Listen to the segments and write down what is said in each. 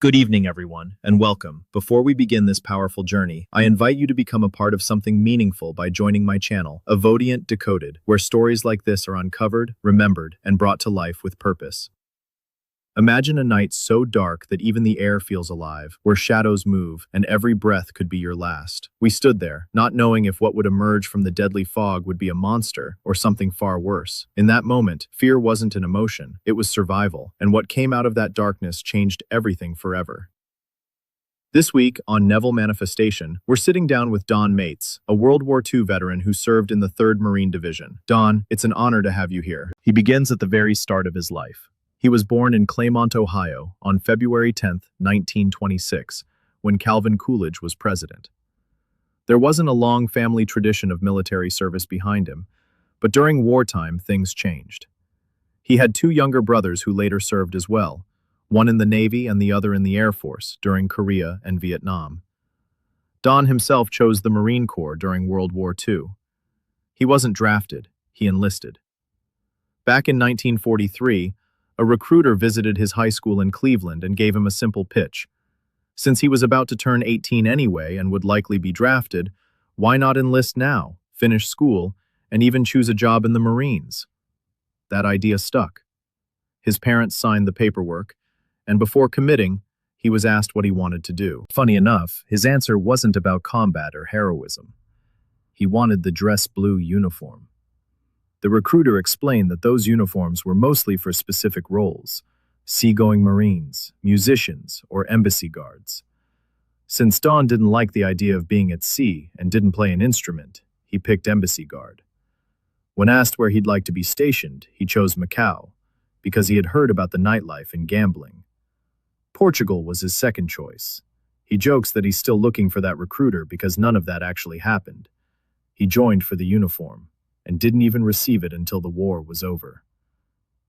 Good evening, everyone, and welcome. Before we begin this powerful journey, I invite you to become a part of something meaningful by joining my channel, Avodiant Decoded, where stories like this are uncovered, remembered, and brought to life with purpose. Imagine a night so dark that even the air feels alive, where shadows move, and every breath could be your last. We stood there, not knowing if what would emerge from the deadly fog would be a monster or something far worse. In that moment, fear wasn't an emotion, it was survival, and what came out of that darkness changed everything forever. This week, on Neville Manifestation, we're sitting down with Don Mates, a World War II veteran who served in the 3rd Marine Division. Don, it's an honor to have you here. He begins at the very start of his life. He was born in Claymont, Ohio, on February 10, 1926, when Calvin Coolidge was president. There wasn't a long family tradition of military service behind him, but during wartime, things changed. He had 2 younger brothers who later served as well, one in the Navy and the other in the Air Force during Korea and Vietnam. Don himself chose the Marine Corps during World War II. He wasn't drafted, he enlisted. Back in 1943, a recruiter visited his high school in Cleveland and gave him a simple pitch. Since he was about to turn 18 anyway and would likely be drafted, why not enlist now, finish school, and even choose a job in the Marines? That idea stuck. His parents signed the paperwork, and before committing, he was asked what he wanted to do. Funny enough, his answer wasn't about combat or heroism. He wanted the dress blue uniform. The recruiter explained that those uniforms were mostly for specific roles: seagoing Marines, musicians, or embassy guards. Since Don didn't like the idea of being at sea and didn't play an instrument, he picked embassy guard. When asked where he'd like to be stationed, he chose Macau, because he had heard about the nightlife and gambling. Portugal was his second choice. He jokes that he's still looking for that recruiter because none of that actually happened. He joined for the uniform, and didn't even receive it until the war was over.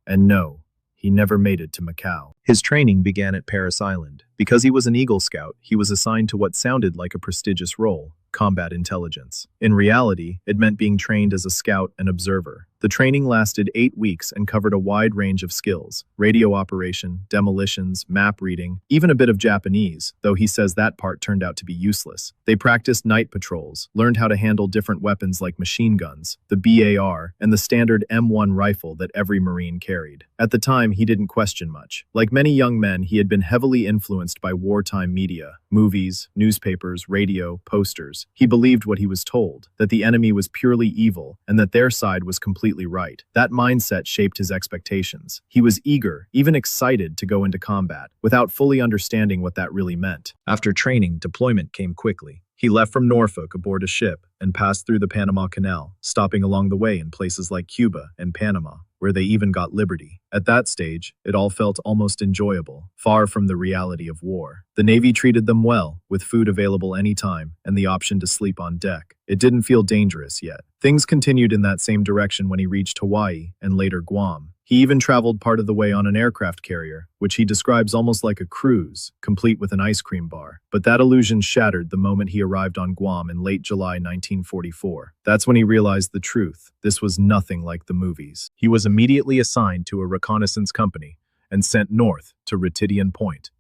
And no, he never made it to Macau. His training began at Paris Island. Because he was an Eagle Scout, he was assigned to what sounded like a prestigious role: combat intelligence. In reality, it meant being trained as a scout and observer. The training lasted 8 weeks and covered a wide range of skills: radio operation, demolitions, map reading, even a bit of Japanese, though he says that part turned out to be useless. They practiced night patrols, learned how to handle different weapons like machine guns, the BAR, and the standard M1 rifle that every Marine carried. At the time, he didn't question much. Like many young men, he had been heavily influenced by wartime media, movies, newspapers, radio, posters. He believed what he was told, that the enemy was purely evil, and that their side was completely right. That mindset shaped his expectations. He was eager, even excited, to go into combat, without fully understanding what that really meant. After training, deployment came quickly. He left from Norfolk aboard a ship and passed through the Panama Canal, stopping along the way in places like Cuba and Panama, where they even got liberty. At that stage, it all felt almost enjoyable, far from the reality of war. The Navy treated them well, with food available anytime and the option to sleep on deck. It didn't feel dangerous yet. Things continued in that same direction when he reached Hawaii and later Guam. He even traveled part of the way on an aircraft carrier, which he describes almost like a cruise, complete with an ice cream bar. But that illusion shattered the moment he arrived on Guam in late July 1944. That's when he realized the truth. This was nothing like the movies. He was immediately assigned to a reconnaissance company and sent north to Ritidian Point,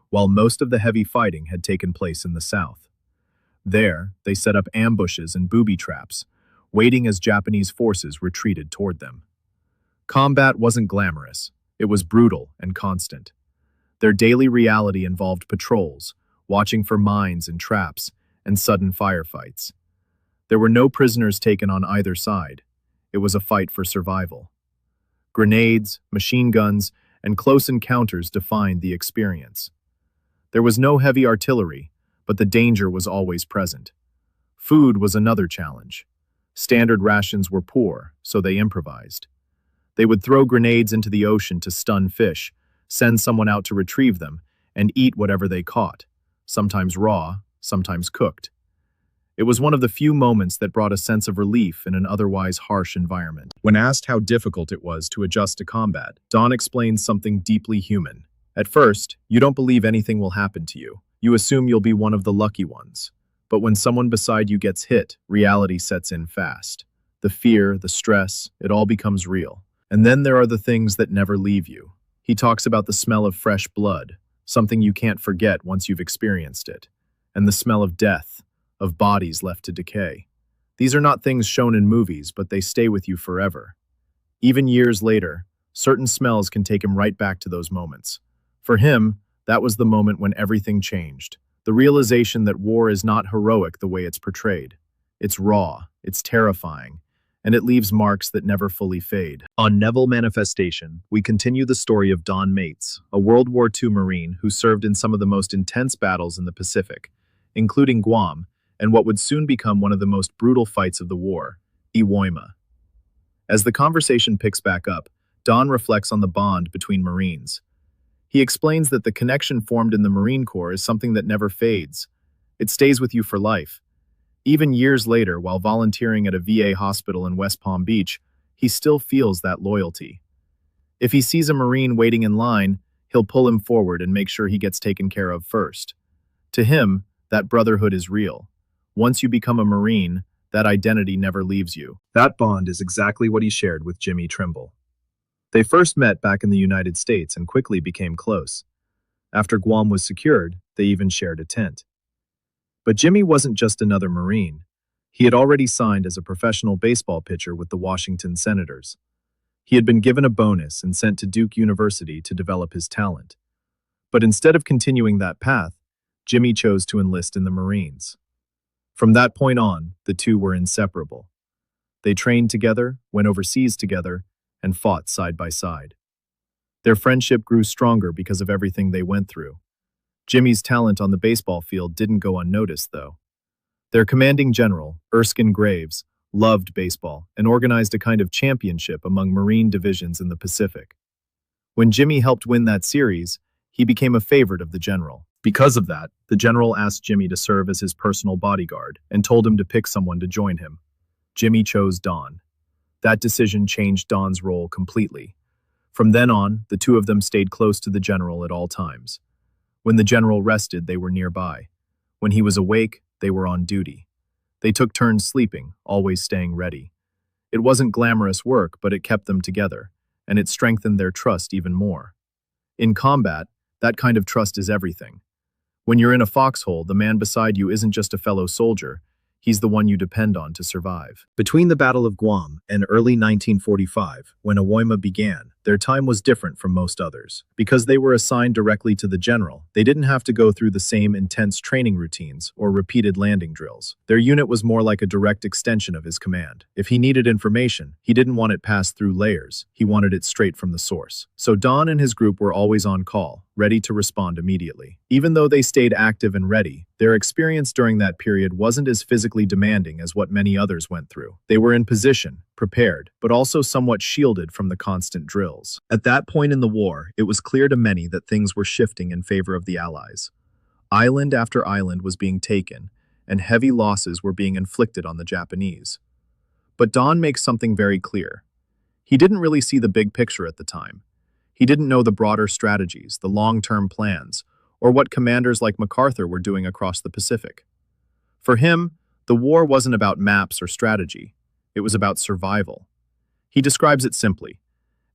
while most of the heavy fighting had taken place in the south. There, they set up ambushes and booby traps, waiting as Japanese forces retreated toward them. Combat wasn't glamorous. It was brutal and constant. Their daily reality involved patrols, watching for mines and traps, and sudden firefights. There were no prisoners taken on either side. It was a fight for survival. Grenades, machine guns, and close encounters defined the experience. There was no heavy artillery, but the danger was always present. Food was another challenge. Standard rations were poor, so they improvised. They would throw grenades into the ocean to stun fish, send someone out to retrieve them, and eat whatever they caught, sometimes raw, sometimes cooked. It was one of the few moments that brought a sense of relief in an otherwise harsh environment. When asked how difficult it was to adjust to combat, Don explained something deeply human. At first, you don't believe anything will happen to you. You assume you'll be one of the lucky ones. But when someone beside you gets hit, reality sets in fast. The fear, the stress, it all becomes real. And then there are the things that never leave you. He talks about the smell of fresh blood, something you can't forget once you've experienced it, and the smell of death, of bodies left to decay. These are not things shown in movies, but they stay with you forever. Even years later, certain smells can take him right back to those moments. For him, that was the moment when everything changed. The realization that war is not heroic the way it's portrayed. It's raw, it's terrifying, and it leaves marks that never fully fade. On Neville Manifestation, we continue the story of Don Mates, a World War II Marine who served in some of the most intense battles in the Pacific, including Guam, and what would soon become one of the most brutal fights of the war, Iwo Jima. As the conversation picks back up, Don reflects on the bond between Marines. He explains that the connection formed in the Marine Corps is something that never fades. It stays with you for life. Even years later, while volunteering at a VA hospital in West Palm Beach, he still feels that loyalty. If he sees a Marine waiting in line, he'll pull him forward and make sure he gets taken care of first. To him, that brotherhood is real. Once you become a Marine, that identity never leaves you. That bond is exactly what he shared with Jimmy Trimble. They first met back in the United States and quickly became close. After Guam was secured, they even shared a tent. But Jimmy wasn't just another Marine. He had already signed as a professional baseball pitcher with the Washington Senators. He had been given a bonus and sent to Duke University to develop his talent. But instead of continuing that path, Jimmy chose to enlist in the Marines. From that point on, the two were inseparable. They trained together, went overseas together, and fought side by side. Their friendship grew stronger because of everything they went through. Jimmy's talent on the baseball field didn't go unnoticed, though. Their commanding general, Erskine Graves, loved baseball and organized a kind of championship among Marine divisions in the Pacific. When Jimmy helped win that series, he became a favorite of the general. Because of that, the general asked Jimmy to serve as his personal bodyguard and told him to pick someone to join him. Jimmy chose Don. That decision changed Don's role completely. From then on, the two of them stayed close to the general at all times. When the general rested, they were nearby. When he was awake, they were on duty. They took turns sleeping, always staying ready. It wasn't glamorous work, but it kept them together, and it strengthened their trust even more. In combat, that kind of trust is everything. When you're in a foxhole, the man beside you isn't just a fellow soldier. He's the one you depend on to survive. Between the Battle of Guam and early 1945, when Iwo Jima began, their time was different from most others. Because they were assigned directly to the general, they didn't have to go through the same intense training routines or repeated landing drills. Their unit was more like a direct extension of his command. If he needed information, he didn't want it passed through layers. He wanted it straight from the source. So Don and his group were always on call, ready to respond immediately. Even though they stayed active and ready, their experience during that period wasn't as physically demanding as what many others went through. They were in position, prepared, but also somewhat shielded from the constant drills. At that point in the war, it was clear to many that things were shifting in favor of the Allies. Island after island was being taken, and heavy losses were being inflicted on the Japanese. But Don makes something very clear. He didn't really see the big picture at the time. He didn't know the broader strategies, the long-term plans, or what commanders like MacArthur were doing across the Pacific. For him, the war wasn't about maps or strategy. It was about survival. He describes it simply.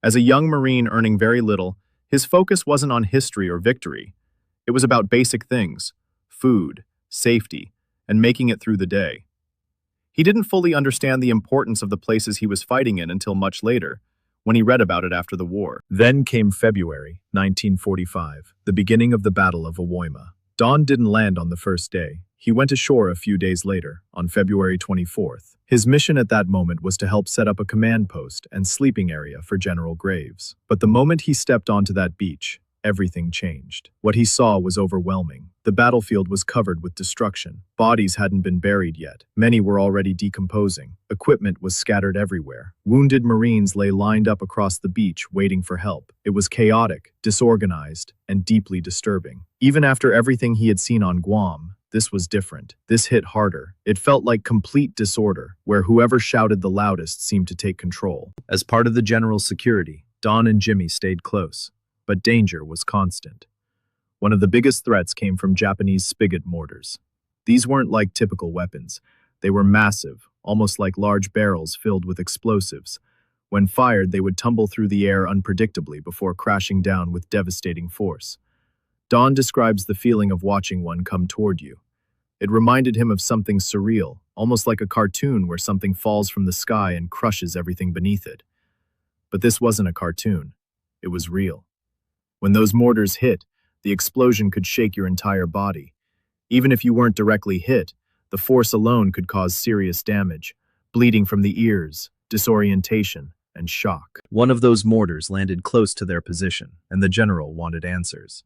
As a young Marine earning very little, his focus wasn't on history or victory. It was about basic things: food, safety, and making it through the day. He didn't fully understand the importance of the places he was fighting in until much later, when he read about it after the war. Then came February 1945, the beginning of the Battle of Iwo Jima. Don didn't land on the first day. He went ashore a few days later, on February 24th. His mission at that moment was to help set up a command post and sleeping area for General Graves. But the moment he stepped onto that beach, everything changed. What he saw was overwhelming. The battlefield was covered with destruction. Bodies hadn't been buried yet. Many were already decomposing. Equipment was scattered everywhere. Wounded Marines lay lined up across the beach, waiting for help. It was chaotic, disorganized, and deeply disturbing. Even after everything he had seen on Guam, this was different. This hit harder. It felt like complete disorder, where whoever shouted the loudest seemed to take control. As part of the general's security, Don and Jimmy stayed close. But danger was constant. One of the biggest threats came from Japanese spigot mortars. These weren't like typical weapons. They were massive, almost like large barrels filled with explosives. When fired, they would tumble through the air unpredictably before crashing down with devastating force. Don describes the feeling of watching one come toward you. It reminded him of something surreal, almost like a cartoon where something falls from the sky and crushes everything beneath it. But this wasn't a cartoon. It was real. When those mortars hit, the explosion could shake your entire body. Even if you weren't directly hit, the force alone could cause serious damage, bleeding from the ears, disorientation, and shock. One of those mortars landed close to their position, and the general wanted answers.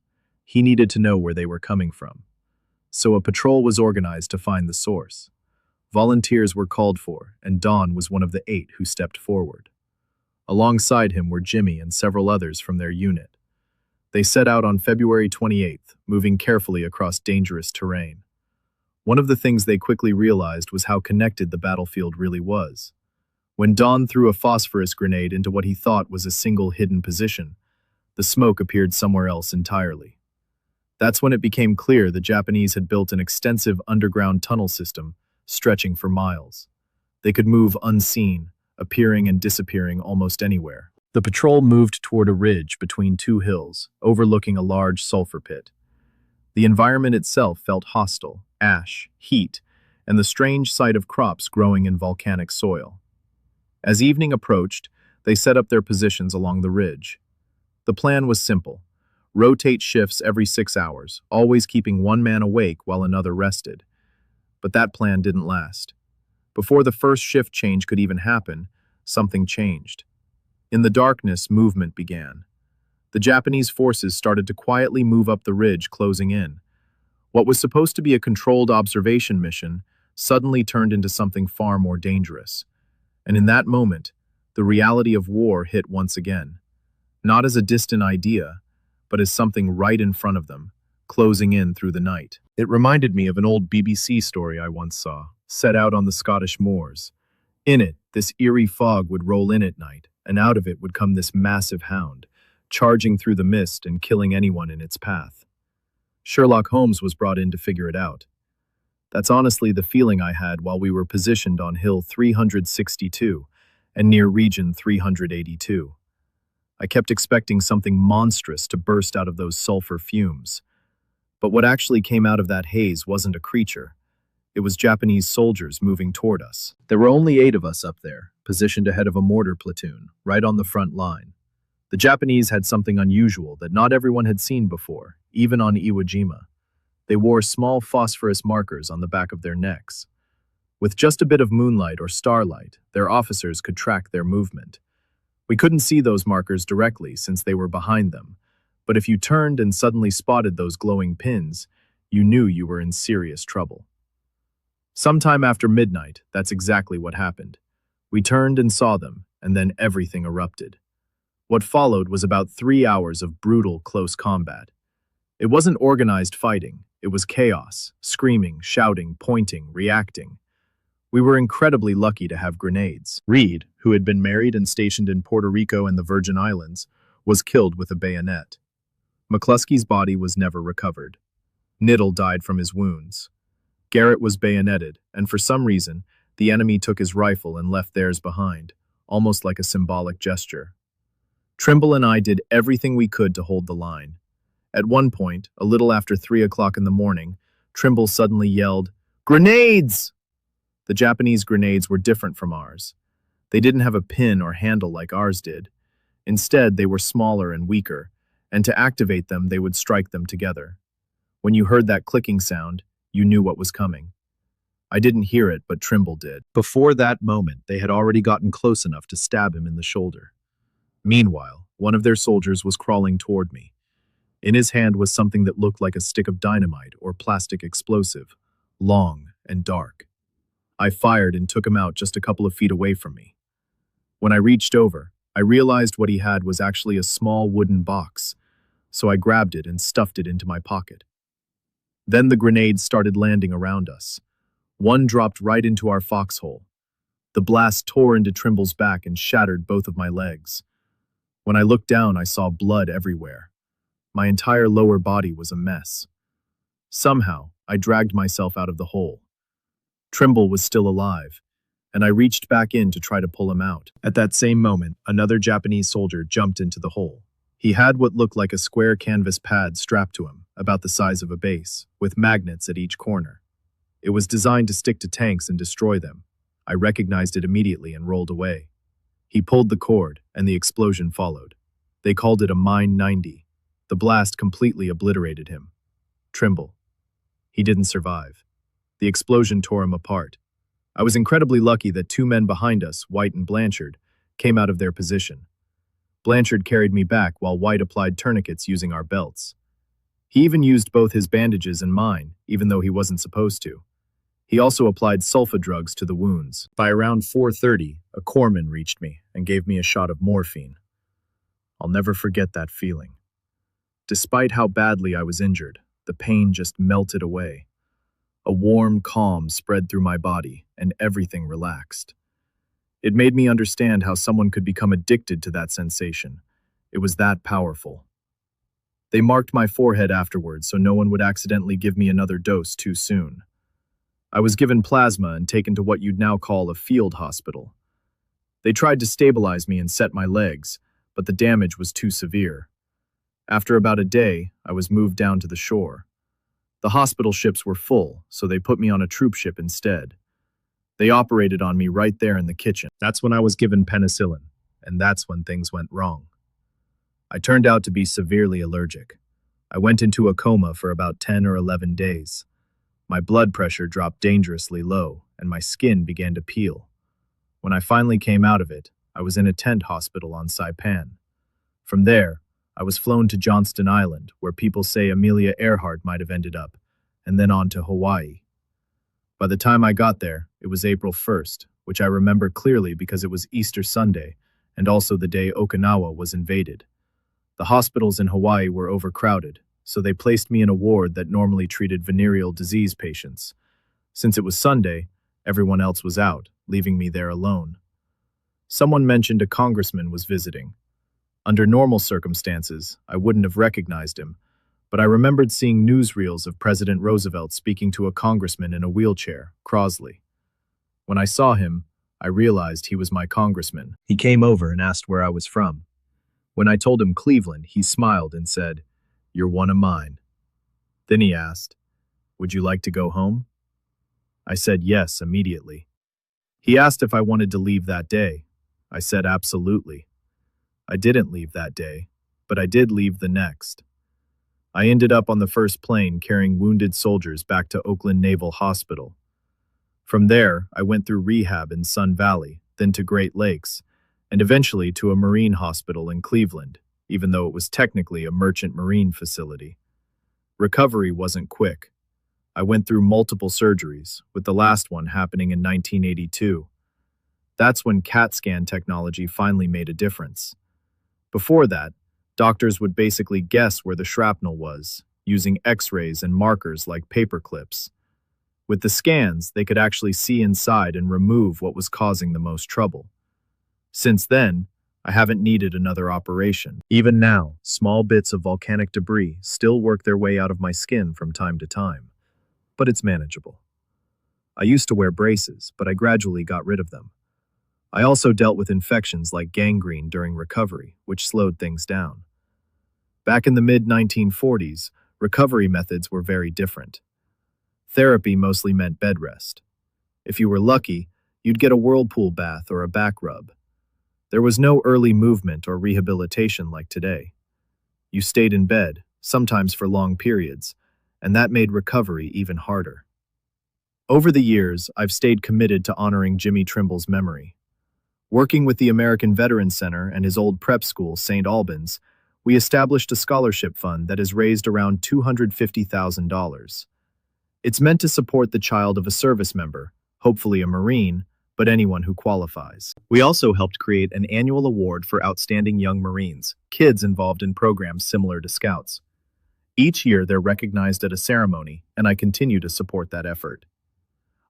He needed to know where they were coming from. So a patrol was organized to find the source. Volunteers were called for, and Don was one of the 8 who stepped forward. Alongside him were Jimmy and several others from their unit. They set out on February 28th, moving carefully across dangerous terrain. One of the things they quickly realized was how connected the battlefield really was. When Don threw a phosphorus grenade into what he thought was a single hidden position, the smoke appeared somewhere else entirely. That's when it became clear the Japanese had built an extensive underground tunnel system stretching for miles. They could move unseen, appearing and disappearing almost anywhere. The patrol moved toward a ridge between 2 hills, overlooking a large sulfur pit. The environment itself felt hostile: ash, heat, and the strange sight of crops growing in volcanic soil. As evening approached, they set up their positions along the ridge. The plan was simple: rotate shifts every 6 hours, always keeping one man awake while another rested. But that plan didn't last. Before the first shift change could even happen, something changed. In the darkness, movement began. The Japanese forces started to quietly move up the ridge, closing in. What was supposed to be a controlled observation mission suddenly turned into something far more dangerous. And in that moment, the reality of war hit once again. Not as a distant idea, but as something right in front of them, closing in through the night. It reminded me of an old BBC story I once saw, set out on the Scottish moors. In it, this eerie fog would roll in at night, and out of it would come this massive hound, charging through the mist and killing anyone in its path. Sherlock Holmes was brought in to figure it out. That's honestly the feeling I had while we were positioned on Hill 362 and near Region 382. I kept expecting something monstrous to burst out of those sulfur fumes. But what actually came out of that haze wasn't a creature. It was Japanese soldiers moving toward us. There were only 8 of us up there, positioned ahead of a mortar platoon, right on the front line. The Japanese had something unusual that not everyone had seen before, even on Iwo Jima. They wore small phosphorus markers on the back of their necks. With just a bit of moonlight or starlight, their officers could track their movement. We couldn't see those markers directly since they were behind them, but if you turned and suddenly spotted those glowing pins, you knew you were in serious trouble. Sometime after midnight, that's exactly what happened. We turned and saw them, and then everything erupted. What followed was about 3 hours of brutal, close combat. It wasn't organized fighting, it was chaos, screaming, shouting, pointing, reacting. We were incredibly lucky to have grenades. Reed, who had been married and stationed in Puerto Rico and the Virgin Islands, was killed with a bayonet. McCluskey's body was never recovered. Niddle died from his wounds. Garrett was bayoneted, and for some reason, the enemy took his rifle and left theirs behind, almost like a symbolic gesture. Trimble and I did everything we could to hold the line. At one point, a little after 3 o'clock in the morning, Trimble suddenly yelled, "Grenades!" The Japanese grenades were different from ours. They didn't have a pin or handle like ours did. Instead, they were smaller and weaker, and to activate them, they would strike them together. When you heard that clicking sound, you knew what was coming. I didn't hear it, but Trimble did. Before that moment, they had already gotten close enough to stab him in the shoulder. Meanwhile, one of their soldiers was crawling toward me. In his hand was something that looked like a stick of dynamite or plastic explosive, long and dark. I fired and took him out just a couple of feet away from me. When I reached over, I realized what he had was actually a small wooden box, so I grabbed it and stuffed it into my pocket. Then the grenades started landing around us. One dropped right into our foxhole. The blast tore into Trimble's back and shattered both of my legs. When I looked down, I saw blood everywhere. My entire lower body was a mess. Somehow, I dragged myself out of the hole. Trimble was still alive, and I reached back in to try to pull him out. At that same moment, another Japanese soldier jumped into the hole. He had what looked like a square canvas pad strapped to him, about the size of a base, with magnets at each corner. It was designed to stick to tanks and destroy them. I recognized it immediately and rolled away. He pulled the cord, and the explosion followed. They called it a Mine 90. The blast completely obliterated him. Trimble. He didn't survive. The explosion tore him apart. I was incredibly lucky that two men behind us, White and Blanchard, came out of their position. Blanchard carried me back while White applied tourniquets using our belts. He even used both his bandages and mine, even though he wasn't supposed to. He also applied sulfa drugs to the wounds. By around 4:30, a corpsman reached me and gave me a shot of morphine. I'll never forget that feeling. Despite how badly I was injured, the pain just melted away. A warm calm spread through my body, and everything relaxed. It made me understand how someone could become addicted to that sensation. It was that powerful. They marked my forehead afterwards so no one would accidentally give me another dose too soon. I was given plasma and taken to what you'd now call a field hospital. They tried to stabilize me and set my legs, but the damage was too severe. After about a day, I was moved down to the shore. The hospital ships were full, so they put me on a troop ship instead. They operated on me right there in the kitchen. That's when I was given penicillin, and that's when things went wrong. I turned out to be severely allergic. I went into a coma for about 10 or 11 days. My blood pressure dropped dangerously low, and my skin began to peel. When I finally came out of it, I was in a tent hospital on Saipan. From there, I was flown to Johnston Island, where people say Amelia Earhart might have ended up, and then on to Hawaii. By the time I got there, it was April 1st, which I remember clearly because it was Easter Sunday, and also the day Okinawa was invaded. The hospitals in Hawaii were overcrowded, so they placed me in a ward that normally treated venereal disease patients. Since it was Sunday, everyone else was out, leaving me there alone. Someone mentioned a congressman was visiting. Under normal circumstances, I wouldn't have recognized him, but I remembered seeing newsreels of President Roosevelt speaking to a congressman in a wheelchair, Crosley. When I saw him, I realized he was my congressman. He came over and asked where I was from. When I told him Cleveland, he smiled and said, "You're one of mine." Then he asked, "Would you like to go home?" I said yes immediately. He asked if I wanted to leave that day. I said absolutely. I didn't leave that day, but I did leave the next. I ended up on the first plane carrying wounded soldiers back to Oakland Naval Hospital. From there, I went through rehab in Sun Valley, then to Great Lakes, and eventually to a Marine hospital in Cleveland, even though it was technically a merchant marine facility. Recovery wasn't quick. I went through multiple surgeries, with the last one happening in 1982. That's when CAT scan technology finally made a difference. Before that, doctors would basically guess where the shrapnel was, using X-rays and markers like paper clips. With the scans, they could actually see inside and remove what was causing the most trouble. Since then, I haven't needed another operation. Even now, small bits of volcanic debris still work their way out of my skin from time to time, but it's manageable. I used to wear braces, but I gradually got rid of them. I also dealt with infections like gangrene during recovery, which slowed things down. Back in the mid-1940s, recovery methods were very different. Therapy mostly meant bed rest. If you were lucky, you'd get a whirlpool bath or a back rub. There was no early movement or rehabilitation like today. You stayed in bed, sometimes for long periods, and that made recovery even harder. Over the years, I've stayed committed to honoring Jimmy Trimble's memory. Working with the American Veterans Center and his old prep school, St. Albans, we established a scholarship fund that has raised around $250,000. It's meant to support the child of a service member, hopefully a Marine, but anyone who qualifies. We also helped create an annual award for outstanding young Marines, kids involved in programs similar to Scouts. Each year they're recognized at a ceremony, and I continue to support that effort.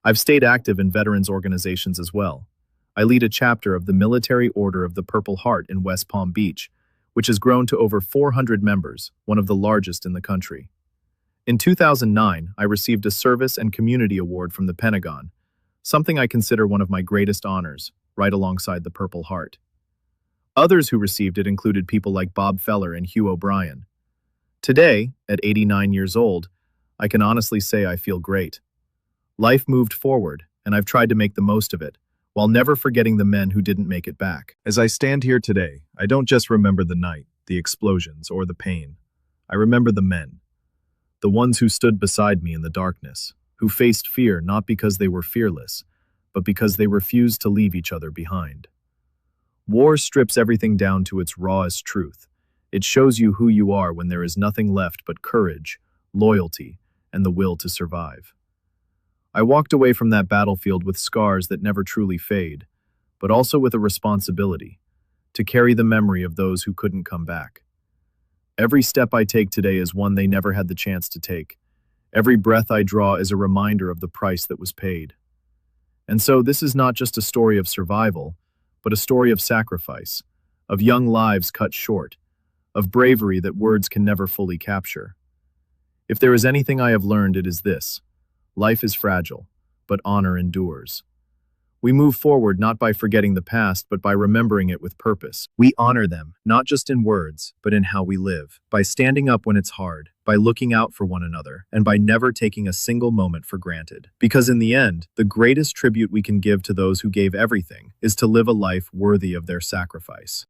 I've stayed active in veterans organizations as well. I lead a chapter of the Military Order of the Purple Heart in West Palm Beach, which has grown to over 400 members, one of the largest in the country. In 2009, I received a Service and Community Award from the Pentagon, something I consider one of my greatest honors, right alongside the Purple Heart. Others who received it included people like Bob Feller and Hugh O'Brien. Today, at 89 years old, I can honestly say I feel great. Life moved forward, and I've tried to make the most of it, while never forgetting the men who didn't make it back. As I stand here today, I don't just remember the night, the explosions, or the pain. I remember the men. The ones who stood beside me in the darkness, who faced fear not because they were fearless, but because they refused to leave each other behind. War strips everything down to its rawest truth. It shows you who you are when there is nothing left but courage, loyalty, and the will to survive. I walked away from that battlefield with scars that never truly fade, but also with a responsibility to carry the memory of those who couldn't come back. Every step I take today is one they never had the chance to take. Every breath I draw is a reminder of the price that was paid. And so this is not just a story of survival, but a story of sacrifice, of young lives cut short, of bravery that words can never fully capture. If there is anything I have learned, it is this: life is fragile, but honor endures. We move forward not by forgetting the past, but by remembering it with purpose. We honor them, not just in words, but in how we live, by standing up when it's hard, by looking out for one another, and by never taking a single moment for granted. Because in the end, the greatest tribute we can give to those who gave everything is to live a life worthy of their sacrifice.